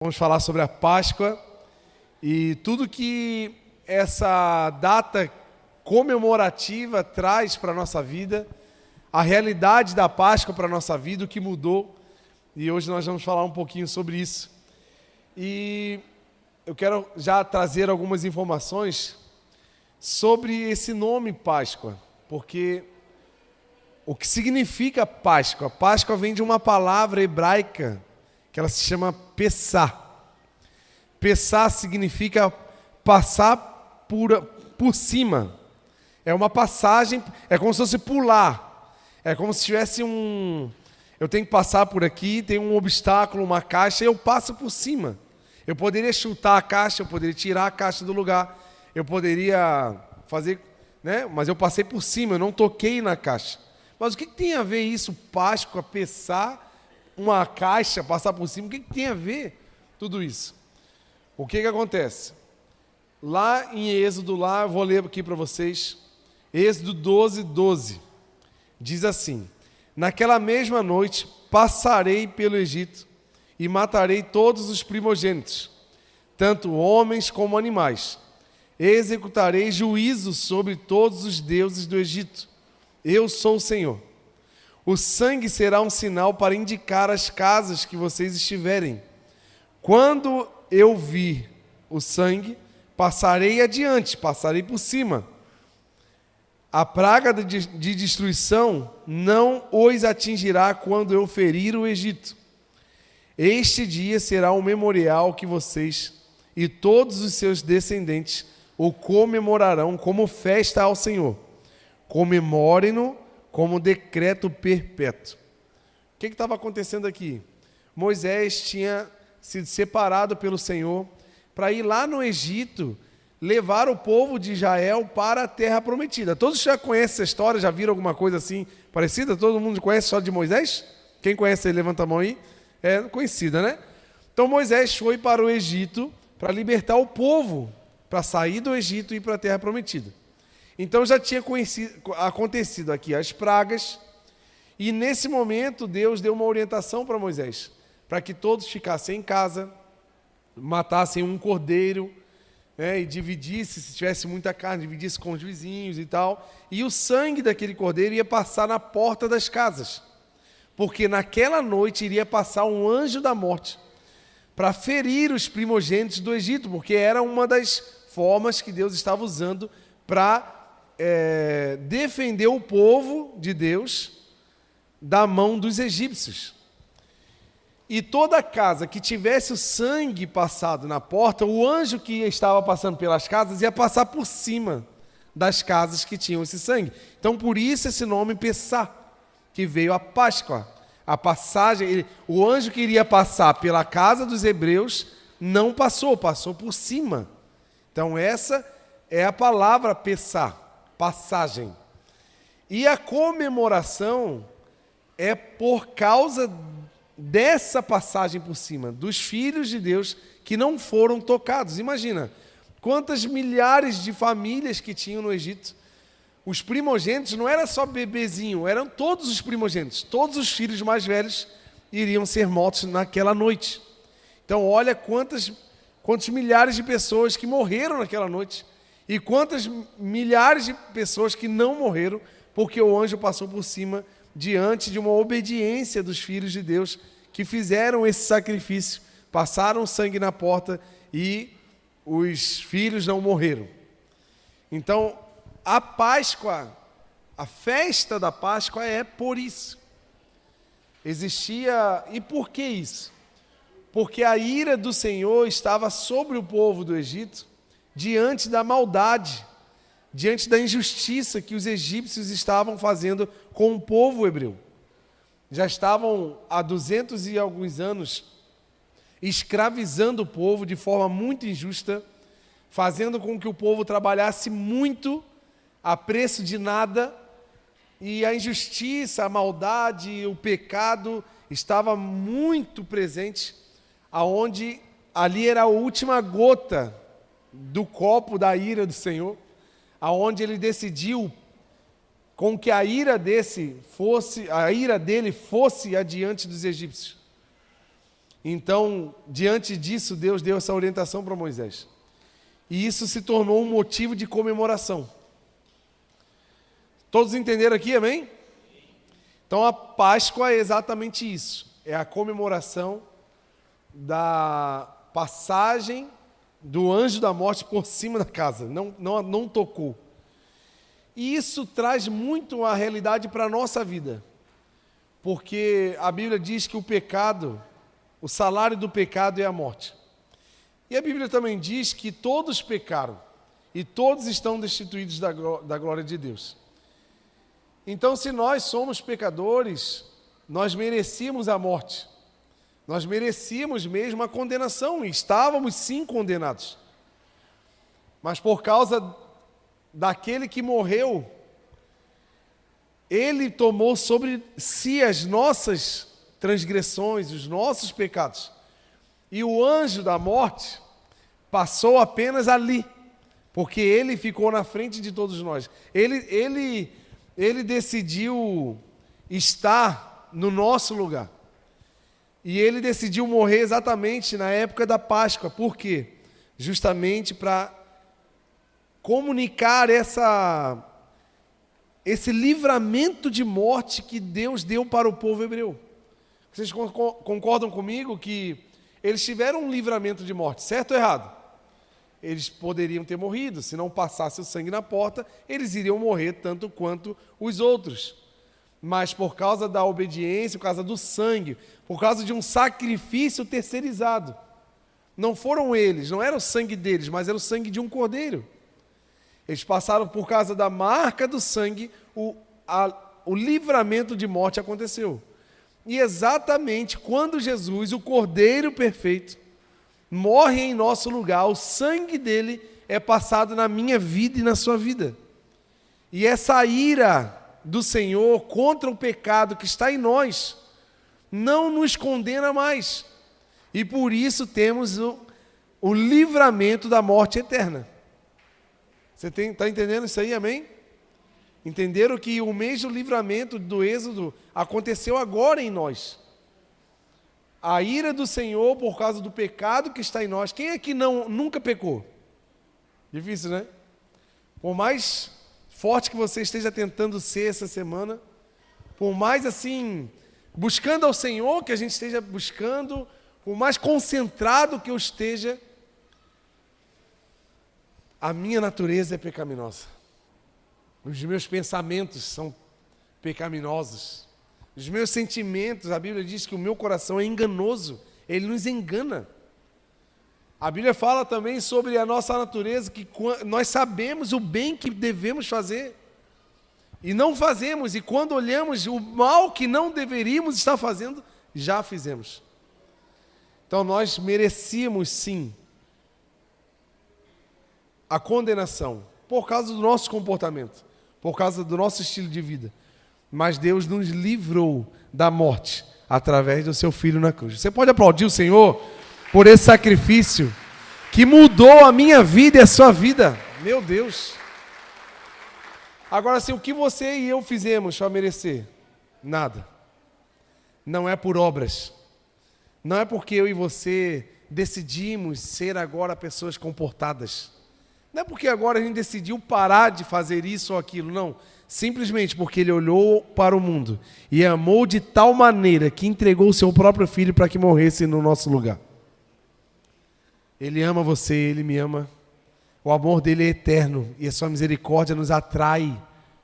Vamos falar sobre a Páscoa e tudo que essa data comemorativa traz para a nossa vida, a realidade da Páscoa para a nossa vida, o que mudou. E hoje nós vamos falar um pouquinho sobre isso. E eu quero já trazer algumas informações sobre esse nome Páscoa, porque o que significa Páscoa? Páscoa vem de uma palavra hebraica que ela se chama Pessá. Pessá significa passar por cima. É uma passagem, é como se fosse pular. É como se tivesse eu tenho que passar por aqui, tem um obstáculo, uma caixa, e eu passo por cima. Eu poderia chutar a caixa, eu poderia tirar a caixa do lugar, eu poderia fazer, né? Mas eu passei por cima, eu não toquei na caixa. Mas o que tem a ver isso, Páscoa, Pessá, uma caixa, passar por cima, o que tem a ver tudo isso? O que acontece? Lá em Êxodo, eu vou ler aqui para vocês, Êxodo 12:12, diz assim: naquela mesma noite passarei pelo Egito e matarei todos os primogênitos, tanto homens como animais. Executarei juízo sobre todos os deuses do Egito. Eu sou o Senhor. O sangue será um sinal para indicar as casas que vocês estiverem. Quando eu vir o sangue, passarei adiante, passarei por cima. A praga de destruição não os atingirá quando eu ferir o Egito. Este dia será um memorial que vocês e todos os seus descendentes o comemorarão como festa ao Senhor. Comemorem-no como decreto perpétuo. O que estava acontecendo aqui? Moisés tinha sido separado pelo Senhor para ir lá no Egito levar o povo de Israel para a terra prometida. Todos já conhecem essa história, já viram alguma coisa assim parecida? Todo mundo conhece a história de Moisés? Quem conhece ele, levanta a mão aí. É conhecida, né? Então Moisés foi para o Egito para libertar o povo, para sair do Egito e ir para a terra prometida. Então já tinha acontecido aqui as pragas, e nesse momento Deus deu uma orientação para Moisés, para que todos ficassem em casa, matassem um cordeiro, e dividisse, se tivesse muita carne, dividisse com os vizinhos e tal, e o sangue daquele cordeiro ia passar na porta das casas, porque naquela noite iria passar um anjo da morte, para ferir os primogênitos do Egito, porque era uma das formas que Deus estava usando para defender o povo de Deus da mão dos egípcios. E toda casa que tivesse o sangue passado na porta, o anjo que estava passando pelas casas ia passar por cima das casas que tinham esse sangue. Então, por isso esse nome Pessá, que veio a Páscoa. A passagem, o anjo que iria passar pela casa dos hebreus não passou, passou por cima. Então, essa é a palavra Pessá, passagem. E a comemoração é por causa dessa passagem por cima, dos filhos de Deus que não foram tocados. Imagina, quantas milhares de famílias que tinham no Egito. Os primogênitos não era só bebezinho, eram todos os primogênitos. Todos os filhos mais velhos iriam ser mortos naquela noite. Então olha quantos milhares de pessoas que morreram naquela noite. E quantas milhares de pessoas que não morreram, porque o anjo passou por cima, diante de uma obediência dos filhos de Deus, que fizeram esse sacrifício, passaram sangue na porta e os filhos não morreram. Então, a Páscoa, a festa da Páscoa é por isso. Existia, e por que isso? Porque a ira do Senhor estava sobre o povo do Egito, diante da maldade, diante da injustiça que os egípcios estavam fazendo com o povo hebreu. Já estavam há 200 e alguns anos escravizando o povo de forma muito injusta, fazendo com que o povo trabalhasse muito a preço de nada, e a injustiça, a maldade, o pecado estava muito presente, aonde ali era a última gota do copo da ira do Senhor, aonde ele decidiu com que a ira dele fosse adiante dos egípcios. Então, diante disso, Deus deu essa orientação para Moisés. E isso se tornou um motivo de comemoração. Todos entenderam aqui, amém? Então, a Páscoa é exatamente isso. É a comemoração da passagem do anjo da morte por cima da casa. Não tocou. E isso traz muito a realidade para a nossa vida. Porque a Bíblia diz que o pecado, o salário do pecado é a morte. E a Bíblia também diz que todos pecaram e todos estão destituídos da glória de Deus. Então, se nós somos pecadores, nós merecíamos a morte. Nós merecíamos mesmo a condenação e estávamos sim condenados. Mas por causa daquele que morreu, ele tomou sobre si as nossas transgressões, os nossos pecados. E o anjo da morte passou apenas ali, porque ele ficou na frente de todos nós. Ele decidiu estar no nosso lugar. E ele decidiu morrer exatamente na época da Páscoa. Por quê? Justamente para comunicar esse livramento de morte que Deus deu para o povo hebreu. Vocês concordam comigo que eles tiveram um livramento de morte, certo ou errado? Eles poderiam ter morrido, se não passasse o sangue na porta, eles iriam morrer tanto quanto os outros. Mas por causa da obediência, por causa do sangue, por causa de um sacrifício terceirizado. Não foram eles, não era o sangue deles, mas era o sangue de um cordeiro. Eles passaram por causa da marca do sangue, o livramento de morte aconteceu. E exatamente quando Jesus, o Cordeiro perfeito, morre em nosso lugar, o sangue dele é passado na minha vida e na sua vida. E essa ira do Senhor contra o pecado que está em nós não nos condena mais. E por isso temos o livramento da morte eterna. Você está entendendo isso aí, amém? Entenderam que o mesmo livramento do Êxodo aconteceu agora em nós. A ira do Senhor por causa do pecado que está em nós. Quem é que nunca pecou? Difícil, né? Por mais forte que você esteja tentando ser essa semana, por mais assim, buscando ao Senhor que a gente esteja buscando, por mais concentrado que eu esteja, a minha natureza é pecaminosa. Os meus pensamentos são pecaminosos. Os meus sentimentos, a Bíblia diz que o meu coração é enganoso. Ele nos engana. A Bíblia fala também sobre a nossa natureza, que nós sabemos o bem que devemos fazer e não fazemos. E quando olhamos o mal que não deveríamos estar fazendo, já fizemos. Então nós merecíamos sim a condenação por causa do nosso comportamento, por causa do nosso estilo de vida. Mas Deus nos livrou da morte através do seu Filho na cruz. Você pode aplaudir o Senhor por esse sacrifício que mudou a minha vida e a sua vida. Meu Deus! Agora, assim, o que você e eu fizemos para merecer? Nada. Não é por obras. Não é porque eu e você decidimos ser agora pessoas comportadas. Não é porque agora a gente decidiu parar de fazer isso ou aquilo, não. Simplesmente porque Ele olhou para o mundo e amou de tal maneira que entregou o seu próprio Filho para que morresse no nosso lugar. Ele ama você, Ele me ama. O amor dele é eterno e a sua misericórdia nos atrai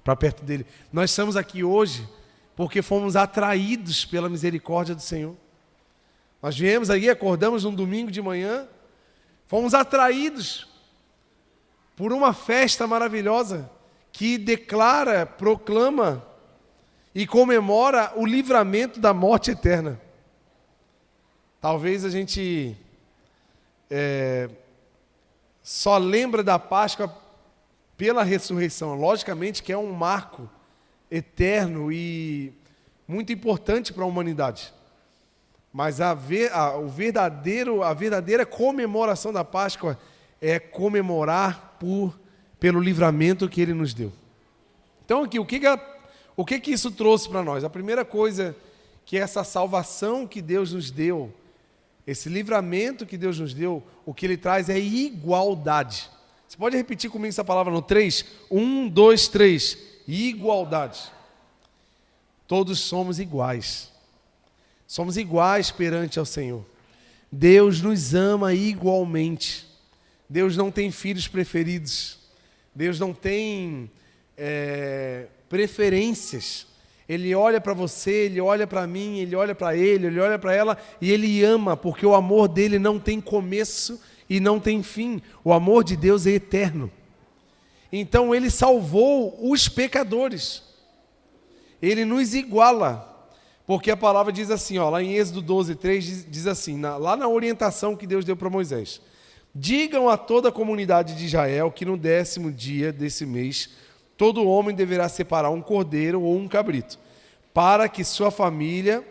para perto dele. Nós estamos aqui hoje porque fomos atraídos pela misericórdia do Senhor. Nós viemos aí, acordamos num domingo de manhã, fomos atraídos por uma festa maravilhosa que declara, proclama e comemora o livramento da morte eterna. Talvez a gente só lembra da Páscoa pela ressurreição. Logicamente que é um marco eterno e muito importante para a humanidade. Mas a verdadeira comemoração da Páscoa é comemorar pelo livramento que Ele nos deu. Então aqui, o que isso trouxe para nós? A primeira coisa que essa salvação que Deus nos deu Esse livramento que Deus nos deu, o que ele traz é igualdade. Você pode repetir comigo essa palavra no 3? 1, 2, 3. Igualdade. Todos somos iguais. Somos iguais perante ao Senhor. Deus nos ama igualmente. Deus não tem filhos preferidos. Deus não tem preferências. Ele olha para você, Ele olha para mim, Ele olha para ele olha para ela e Ele ama, porque o amor dele não tem começo e não tem fim. O amor de Deus é eterno. Então Ele salvou os pecadores. Ele nos iguala. Porque a palavra diz assim, lá em Êxodo 12, 3, diz assim, lá na orientação que Deus deu para Moisés. Digam a toda a comunidade de Israel que no 10º dia desse mês, todo homem deverá separar um cordeiro ou um cabrito, para a sua família,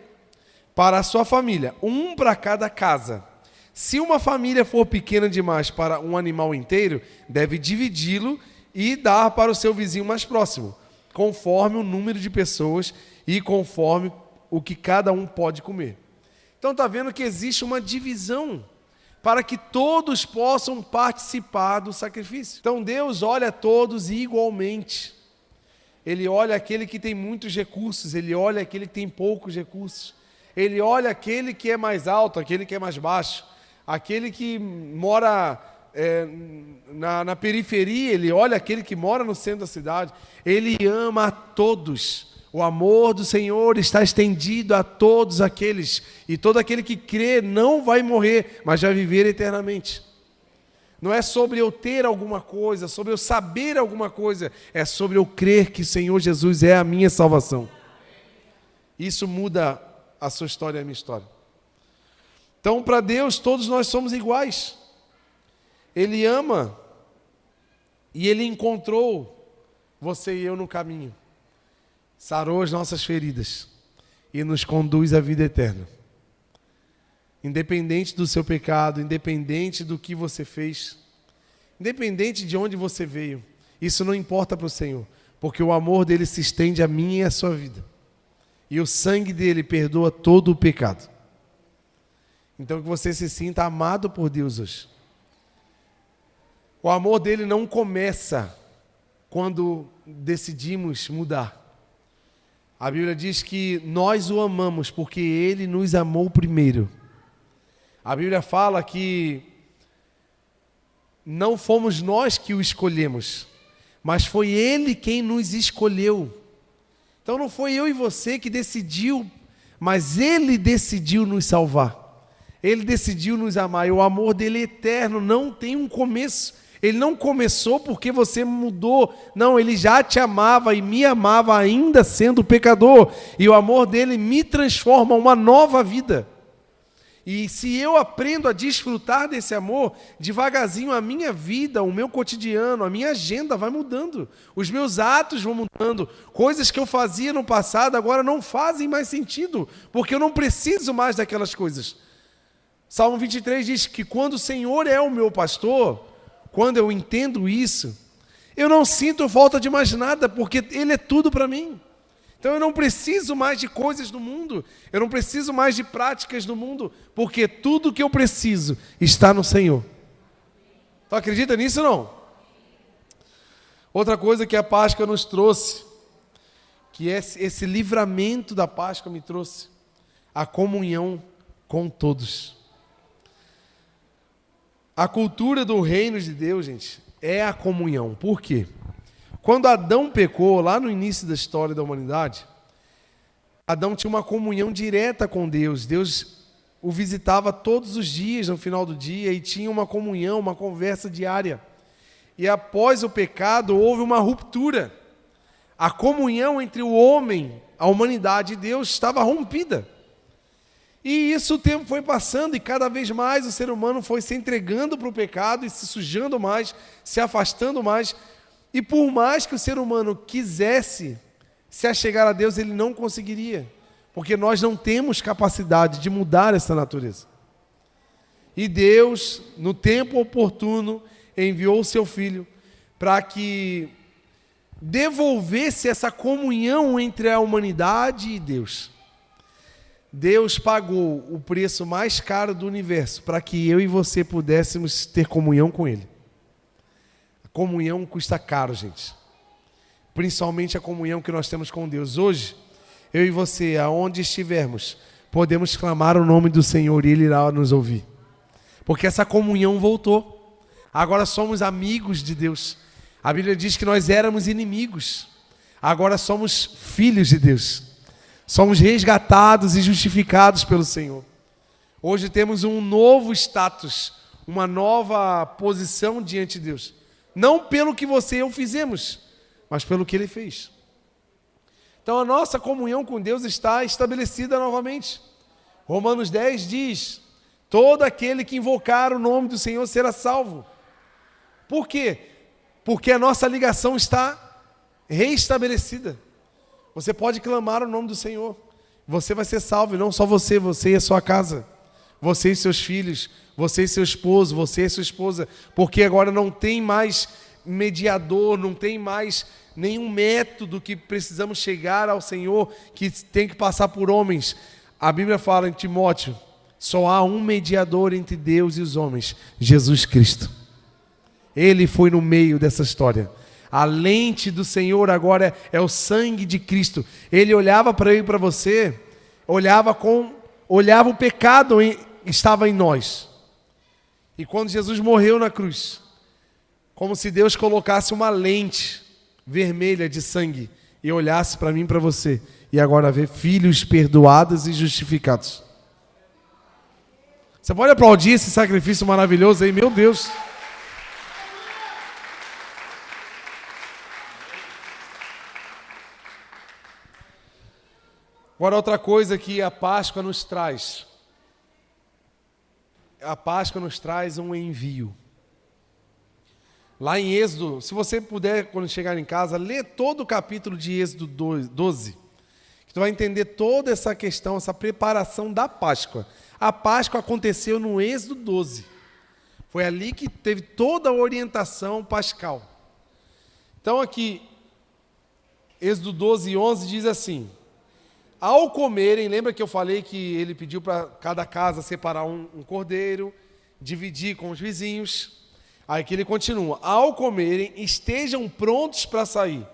um para cada casa. Se uma família for pequena demais para um animal inteiro, deve dividi-lo e dar para o seu vizinho mais próximo, conforme o número de pessoas e conforme o que cada um pode comer. Então está vendo que existe uma divisão para que todos possam participar do sacrifício. Então Deus olha a todos igualmente. Ele olha aquele que tem muitos recursos, Ele olha aquele que tem poucos recursos. Ele olha aquele que é mais alto, aquele que é mais baixo, aquele que mora na periferia, Ele olha aquele que mora no centro da cidade. Ele ama a todos. O amor do Senhor está estendido a todos aqueles, e todo aquele que crê não vai morrer, mas vai viver eternamente. Não é sobre eu ter alguma coisa, sobre eu saber alguma coisa, é sobre eu crer que o Senhor Jesus é a minha salvação. Isso muda a sua história e a minha história. Então, para Deus, todos nós somos iguais. Ele ama, e Ele encontrou você e eu no caminho. Sarou as nossas feridas e nos conduz à vida eterna. Independente do seu pecado, independente do que você fez, independente de onde você veio, isso não importa para o Senhor, porque o amor dele se estende a mim e à sua vida. E o sangue dele perdoa todo o pecado. Então que você se sinta amado por Deus hoje. O amor dele não começa quando decidimos mudar. A Bíblia diz que nós o amamos porque Ele nos amou primeiro. A Bíblia fala que não fomos nós que o escolhemos, mas foi Ele quem nos escolheu. Então não foi eu e você que decidiu, mas Ele decidiu nos salvar. Ele decidiu nos amar, e o amor dele é eterno, não tem um começo. Ele não começou porque você mudou. Não, Ele já te amava e me amava ainda sendo pecador. E o amor dele me transforma uma nova vida. E se eu aprendo a desfrutar desse amor, devagarzinho a minha vida, o meu cotidiano, a minha agenda vai mudando. Os meus atos vão mudando. Coisas que eu fazia no passado agora não fazem mais sentido, porque eu não preciso mais daquelas coisas. Salmo 23 diz que quando o Senhor é o meu pastor, quando eu entendo isso, eu não sinto falta de mais nada, porque Ele é tudo para mim. Então eu não preciso mais de coisas do mundo, eu não preciso mais de práticas do mundo, porque tudo que eu preciso está no Senhor. Tu acredita nisso ou não? Outra coisa que a Páscoa nos trouxe, que esse livramento da Páscoa me trouxe, a comunhão com todos. A cultura do reino de Deus, gente, é a comunhão. Por quê? Quando Adão pecou, lá no início da história da humanidade, Adão tinha uma comunhão direta com Deus. Deus o visitava todos os dias, no final do dia, e tinha uma comunhão, uma conversa diária. E após o pecado, houve uma ruptura. A comunhão entre o homem, a humanidade e Deus estava rompida. E isso, o tempo foi passando, e cada vez mais o ser humano foi se entregando para o pecado e se sujando mais, se afastando mais. E por mais que o ser humano quisesse se achegar a Deus, ele não conseguiria, porque nós não temos capacidade de mudar essa natureza. E Deus, no tempo oportuno, enviou o seu Filho para que devolvesse essa comunhão entre a humanidade e Deus. Deus pagou o preço mais caro do universo para que eu e você pudéssemos ter comunhão com Ele. A comunhão custa caro, gente. Principalmente a comunhão que nós temos com Deus. Hoje, eu e você, aonde estivermos, podemos clamar o nome do Senhor e Ele irá nos ouvir. Porque essa comunhão voltou. Agora somos amigos de Deus. A Bíblia diz que nós éramos inimigos. Agora somos filhos de Deus. Somos resgatados e justificados pelo Senhor. Hoje temos um novo status, uma nova posição diante de Deus. Não pelo que você e eu fizemos, mas pelo que Ele fez. Então a nossa comunhão com Deus está estabelecida novamente. Romanos 10 diz: todo aquele que invocar o nome do Senhor será salvo. Por quê? Porque a nossa ligação está reestabelecida. Você pode clamar o nome do Senhor. Você vai ser salvo, e não só você, você e a sua casa. Você e seus filhos, você e seu esposo, você e sua esposa. Porque agora não tem mais mediador, não tem mais nenhum método que precisamos chegar ao Senhor, que tem que passar por homens. A Bíblia fala em Timóteo, só há um mediador entre Deus e os homens, Jesus Cristo. Ele foi no meio dessa história. A lente do Senhor agora é o sangue de Cristo. Ele olhava para eu e para você, olhava o pecado que estava em nós. E quando Jesus morreu na cruz, como se Deus colocasse uma lente vermelha de sangue e olhasse para mim e para você, e agora vê filhos perdoados e justificados. Você pode aplaudir esse sacrifício maravilhoso aí, meu Deus. Agora, outra coisa que a Páscoa nos traz. A Páscoa nos traz um envio. Lá em Êxodo, se você puder, quando chegar em casa, lê todo o capítulo de Êxodo 12, que tu vai entender toda essa questão, essa preparação da Páscoa. A Páscoa aconteceu no Êxodo 12. Foi ali que teve toda a orientação pascal. Então aqui, Êxodo 12, 11 diz assim: ao comerem, lembra que eu falei que ele pediu para cada casa separar um cordeiro, dividir com os vizinhos? Aí que ele continua: ao comerem, estejam prontos para sair,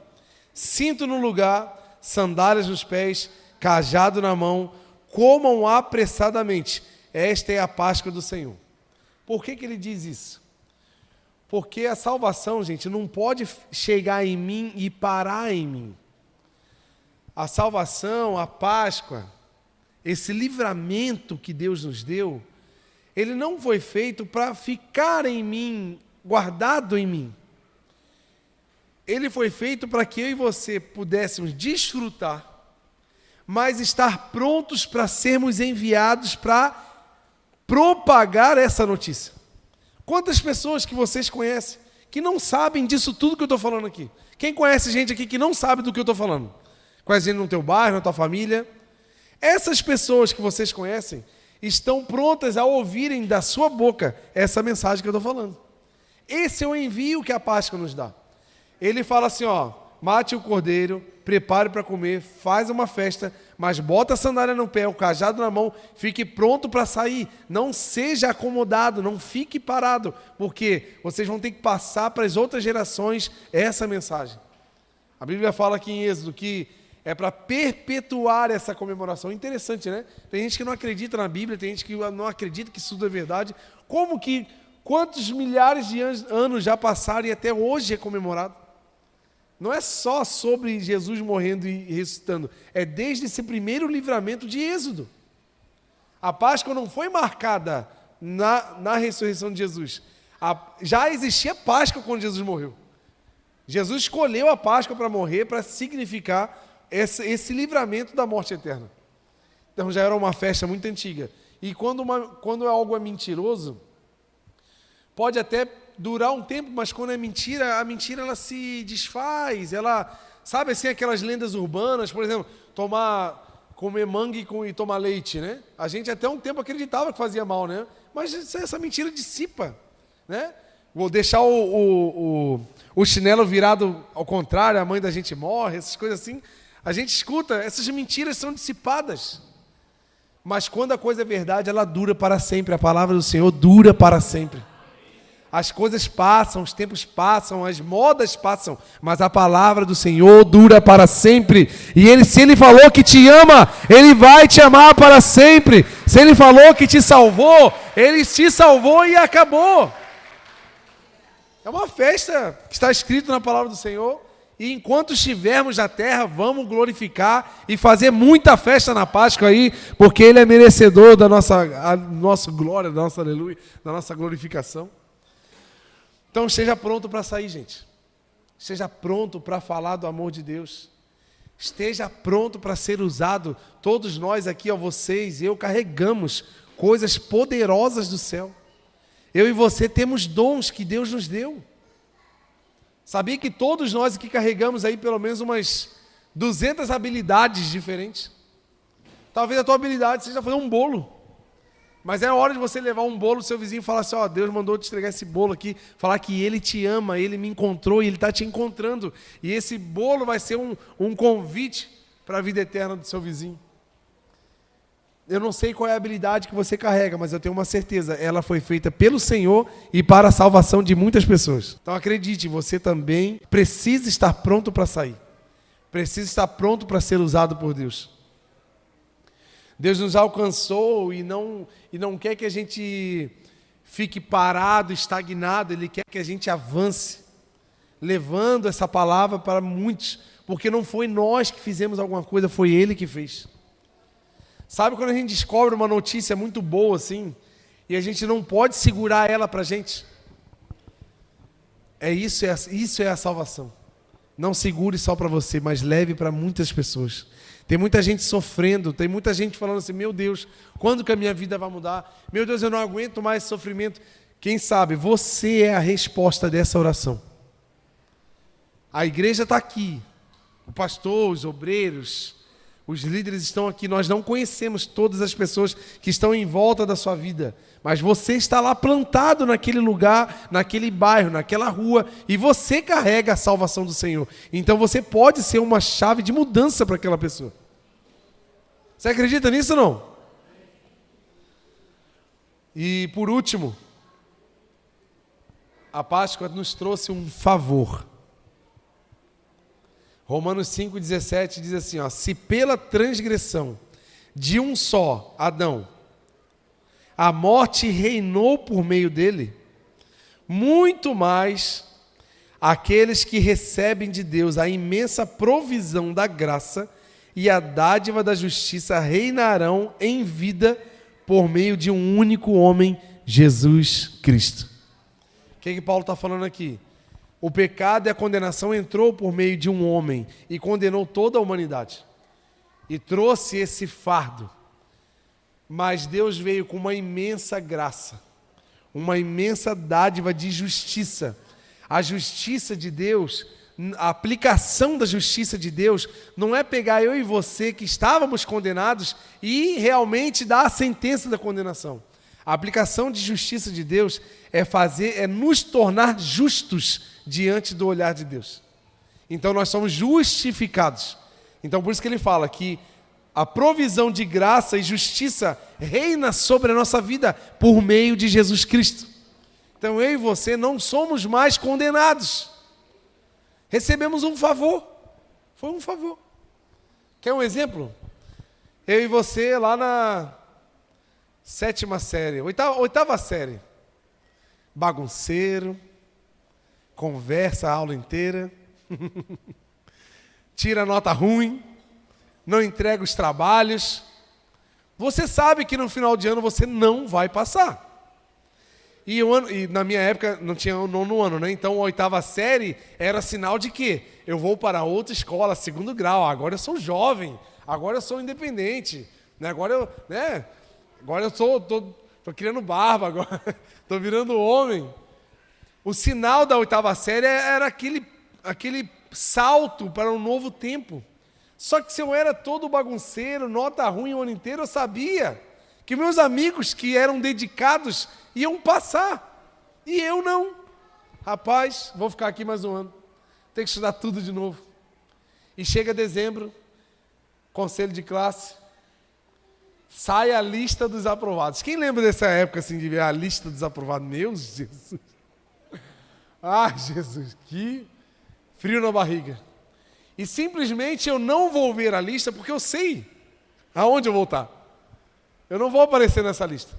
cinto no lugar, sandálias nos pés, cajado na mão, comam apressadamente. Esta é a Páscoa do Senhor. Por que ele diz isso? Porque a salvação, gente, não pode chegar em mim e parar em mim. A salvação, a Páscoa, esse livramento que Deus nos deu, ele não foi feito para ficar em mim, guardado em mim. Ele foi feito para que eu e você pudéssemos desfrutar, mas estar prontos para sermos enviados para propagar essa notícia. Quantas pessoas que vocês conhecem que não sabem disso tudo que eu estou falando aqui? Quem conhece gente aqui que não sabe do que eu estou falando? Conhece gente no teu bairro, na tua família? Essas pessoas que vocês conhecem estão prontas a ouvirem da sua boca essa mensagem que eu estou falando. Esse é o envio que a Páscoa nos dá. Ele fala assim, ó: mate o cordeiro, prepare para comer, faz uma festa, mas bota a sandália no pé, o cajado na mão, fique pronto para sair. Não seja acomodado, não fique parado, porque vocês vão ter que passar para as outras gerações essa mensagem. A Bíblia fala aqui em Êxodo que é para perpetuar essa comemoração. Interessante, né? Tem gente que não acredita na Bíblia, tem gente que não acredita que isso tudo é verdade. Quantos milhares de anos já passaram e até hoje é comemorado? Não é só sobre Jesus morrendo e ressuscitando, é desde esse primeiro livramento de Êxodo. A Páscoa não foi marcada na ressurreição de Jesus. Já existia Páscoa quando Jesus morreu. Jesus escolheu a Páscoa para morrer, para significar esse livramento da morte eterna. Então já era uma festa muito antiga. E quando algo é mentiroso, pode até durar um tempo, mas quando é mentira, a mentira ela se desfaz. Ela, sabe assim, aquelas lendas urbanas, por exemplo, comer manga e tomar leite, né? A gente até um tempo acreditava que fazia mal, né? Mas essa mentira dissipa, né? Vou deixar o chinelo virado ao contrário, a mãe da gente morre, essas coisas assim. A gente escuta, essas mentiras são dissipadas. Mas quando a coisa é verdade, ela dura para sempre. A palavra do Senhor dura para sempre. As coisas passam, os tempos passam, as modas passam, mas a palavra do Senhor dura para sempre. E se Ele falou que te ama, Ele vai te amar para sempre. Se Ele falou que te salvou, Ele te salvou e acabou. É uma festa que está escrito na palavra do Senhor. E enquanto estivermos na terra, vamos glorificar e fazer muita festa na Páscoa aí, porque Ele é merecedor da nossa glória, da nossa aleluia, da nossa glorificação. Então esteja pronto para sair, gente. Esteja pronto para falar do amor de Deus. Esteja pronto para ser usado. Todos nós aqui, vocês, eu, carregamos coisas poderosas do céu. Eu e você temos dons que Deus nos deu. Sabia que todos nós aqui carregamos aí pelo menos umas 200 habilidades diferentes? Talvez a tua habilidade seja fazer um bolo. Mas é hora de você levar um bolo do seu vizinho e falar assim, Deus mandou te entregar esse bolo aqui, falar que Ele te ama, Ele me encontrou e Ele está te encontrando. E esse bolo vai ser um convite para a vida eterna do seu vizinho. Eu não sei qual é a habilidade que você carrega, mas eu tenho uma certeza, ela foi feita pelo Senhor e para a salvação de muitas pessoas. Então acredite, você também precisa estar pronto para sair. Precisa estar pronto para ser usado por Deus. Deus nos alcançou e não quer que a gente fique parado, estagnado. Ele quer que a gente avance, levando essa palavra para muitos, porque não foi nós que fizemos alguma coisa, foi Ele que fez. Sabe quando a gente descobre uma notícia muito boa assim, e a gente não pode segurar ela para a gente? Isso é a salvação. Não segure só para você, mas leve para muitas pessoas. Tem muita gente sofrendo, tem muita gente falando assim, meu Deus, quando que a minha vida vai mudar? Meu Deus, eu não aguento mais esse sofrimento. Quem sabe, você é a resposta dessa oração. A igreja está aqui, o pastor, os obreiros, os líderes estão aqui, nós não conhecemos todas as pessoas que estão em volta da sua vida, mas você está lá plantado naquele lugar, naquele bairro, naquela rua, e você carrega a salvação do Senhor. Então você pode ser uma chave de mudança para aquela pessoa. Você acredita nisso ou não? E por último, a Páscoa nos trouxe um favor. Romanos 5,17 diz assim, se pela transgressão de um só, Adão, a morte reinou por meio dele, muito mais aqueles que recebem de Deus a imensa provisão da graça e a dádiva da justiça reinarão em vida por meio de um único homem, Jesus Cristo. O que Paulo está falando aqui? O pecado e a condenação entrou por meio de um homem e condenou toda a humanidade. E trouxe esse fardo. Mas Deus veio com uma imensa graça, uma imensa dádiva de justiça. A justiça de Deus, a aplicação da justiça de Deus, não é pegar eu e você que estávamos condenados e realmente dar a sentença da condenação. A aplicação de justiça de Deus é nos tornar justos diante do olhar de Deus. Então nós somos justificados. Então por isso que ele fala que a provisão de graça e justiça reina sobre a nossa vida por meio de Jesus Cristo. Então eu e você não somos mais condenados. Recebemos um favor. Foi um favor. Quer um exemplo? Eu e você lá na 7ª série, oitava série. Bagunceiro, conversa a aula inteira, tira nota ruim, não entrega os trabalhos. Você sabe que no final de ano você não vai passar. E na minha época não tinha o 9º ano, né? Então a 8ª série era sinal de que eu vou para outra escola, 2º grau. Agora eu sou jovem, agora eu sou independente, né? Agora eu tô criando barba, agora estou virando homem. O sinal da 8ª série era aquele salto para um novo tempo. Só que se eu era todo bagunceiro, nota ruim o ano inteiro, eu sabia que meus amigos que eram dedicados iam passar. E eu não. Rapaz, vou ficar aqui mais um ano. Tem que estudar tudo de novo. E chega dezembro, conselho de classe. sai a lista dos aprovados. Quem lembra dessa época assim de ver a lista dos aprovados? Meu Jesus! Ah, Jesus, que frio na barriga. E simplesmente eu não vou ver a lista porque eu sei aonde eu vou estar. Eu não vou aparecer nessa lista.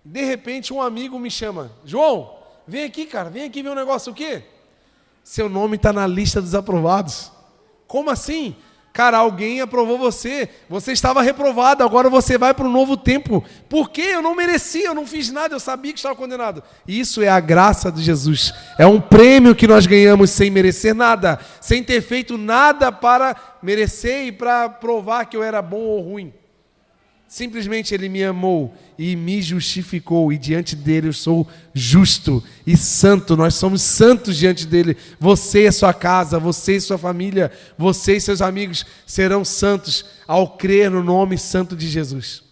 De repente um amigo me chama: João, vem aqui, cara, vem aqui ver um negócio. O quê? Seu nome está na lista dos aprovados. Como assim? Cara, alguém aprovou você. Você estava reprovado, agora você vai para um novo tempo. Por quê? Eu não merecia, eu não fiz nada, eu sabia que estava condenado. Isso é a graça de Jesus. É um prêmio que nós ganhamos sem merecer nada, sem ter feito nada para merecer e para provar que eu era bom ou ruim. Simplesmente Ele me amou e me justificou, e diante dele eu sou justo e santo. Nós somos santos diante dele. Você e sua casa, você e sua família, você e seus amigos serão santos ao crer no nome santo de Jesus.